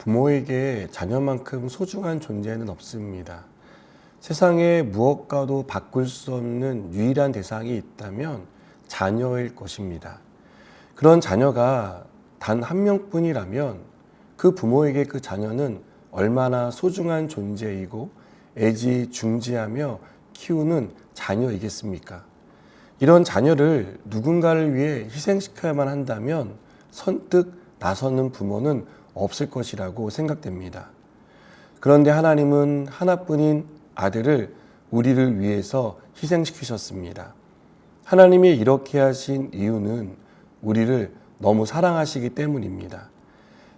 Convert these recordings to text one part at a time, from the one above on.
부모에게 자녀만큼 소중한 존재는 없습니다. 세상에 무엇과도 바꿀 수 없는 유일한 대상이 있다면 자녀일 것입니다. 그런 자녀가 단 한 명뿐이라면 그 부모에게 그 자녀는 얼마나 소중한 존재이고 애지중지하며 키우는 자녀이겠습니까? 이런 자녀를 누군가를 위해 희생시켜야만 한다면 선뜻 나서는 부모는 없을 것이라고 생각됩니다. 그런데 하나님은 하나뿐인 아들을 우리를 위해서 희생시키셨습니다. 하나님이 이렇게 하신 이유는 우리를 너무 사랑하시기 때문입니다.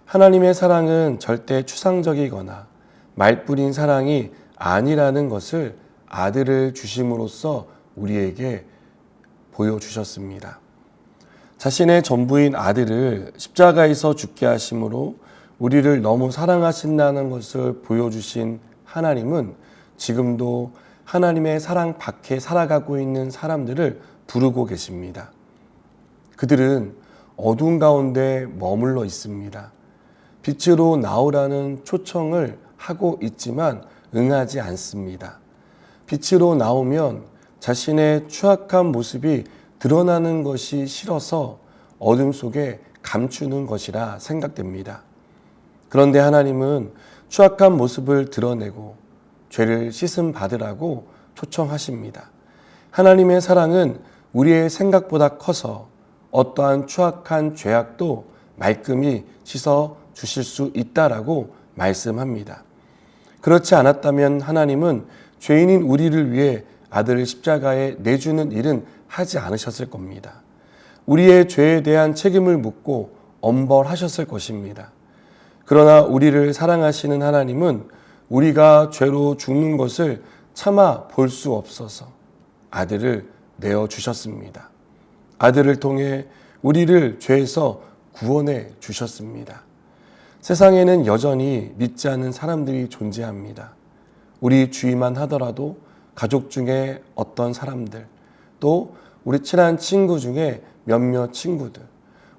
하나님의 사랑은 절대 추상적이거나 말뿐인 사랑이 아니라는 것을 아들을 주심으로써 우리에게 보여주셨습니다. 자신의 전부인 아들을 십자가에서 죽게 하심으로 우리를 너무 사랑하신다는 것을 보여주신 하나님은 지금도 하나님의 사랑 밖에 살아가고 있는 사람들을 부르고 계십니다. 그들은 어두운 가운데 머물러 있습니다. 빛으로 나오라는 초청을 하고 있지만 응하지 않습니다. 빛으로 나오면 자신의 추악한 모습이 드러나는 것이 싫어서 어둠 속에 감추는 것이라 생각됩니다. 그런데 하나님은 추악한 모습을 드러내고 죄를 씻음 받으라고 초청하십니다. 하나님의 사랑은 우리의 생각보다 커서 어떠한 추악한 죄악도 말끔히 씻어 주실 수 있다라고 말씀합니다. 그렇지 않았다면 하나님은 죄인인 우리를 위해 아들을 십자가에 내주는 일은 하지 않으셨을 겁니다. 우리의 죄에 대한 책임을 묻고 엄벌하셨을 것입니다. 그러나 우리를 사랑하시는 하나님은 우리가 죄로 죽는 것을 참아 볼 수 없어서 아들을 내어주셨습니다. 아들을 통해 우리를 죄에서 구원해 주셨습니다. 세상에는 여전히 믿지 않는 사람들이 존재합니다. 우리 주위만 하더라도 가족 중에 어떤 사람들, 또 우리 친한 친구 중에 몇몇 친구들,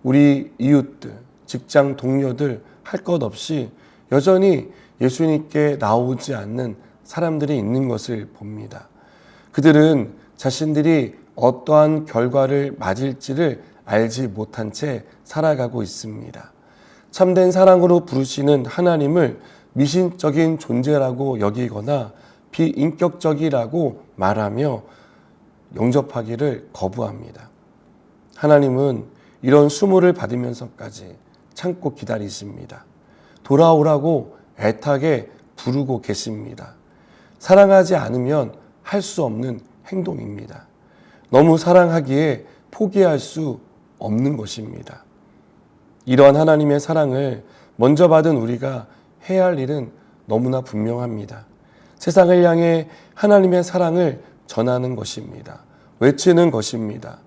우리 이웃들, 직장 동료들 할 것 없이 여전히 예수님께 나오지 않는 사람들이 있는 것을 봅니다. 그들은 자신들이 어떠한 결과를 맞을지를 알지 못한 채 살아가고 있습니다. 참된 사랑으로 부르시는 하나님을 미신적인 존재라고 여기거나 비인격적이라고 말하며 영접하기를 거부합니다. 하나님은 이런 수모를 받으면서까지 참고 기다리십니다. 돌아오라고 애타게 부르고 계십니다. 사랑하지 않으면 할 수 없는 행동입니다. 너무 사랑하기에 포기할 수 없는 것입니다. 이러한 하나님의 사랑을 먼저 받은 우리가 해야 할 일은 너무나 분명합니다. 세상을 향해 하나님의 사랑을 전하는 것입니다. 외치는 것입니다.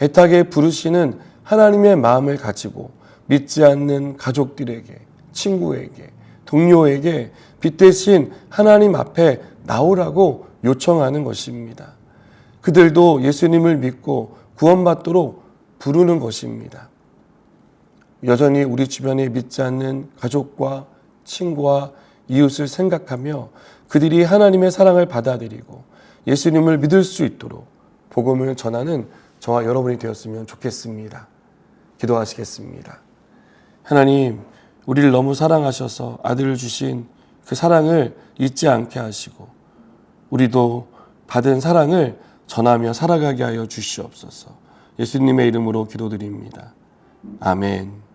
애타게 부르시는 하나님의 마음을 가지고 믿지 않는 가족들에게, 친구에게, 동료에게 빛 대신 하나님 앞에 나오라고 요청하는 것입니다. 그들도 예수님을 믿고 구원받도록 부르는 것입니다. 여전히 우리 주변에 믿지 않는 가족과 친구와 이웃을 생각하며 그들이 하나님의 사랑을 받아들이고 예수님을 믿을 수 있도록 복음을 전하는 저와 여러분이 되었으면 좋겠습니다. 기도하시겠습니다. 하나님, 우리를 너무 사랑하셔서 아들을 주신 그 사랑을 잊지 않게 하시고 우리도 받은 사랑을 전하며 살아가게 하여 주시옵소서. 예수님의 이름으로 기도드립니다. 아멘.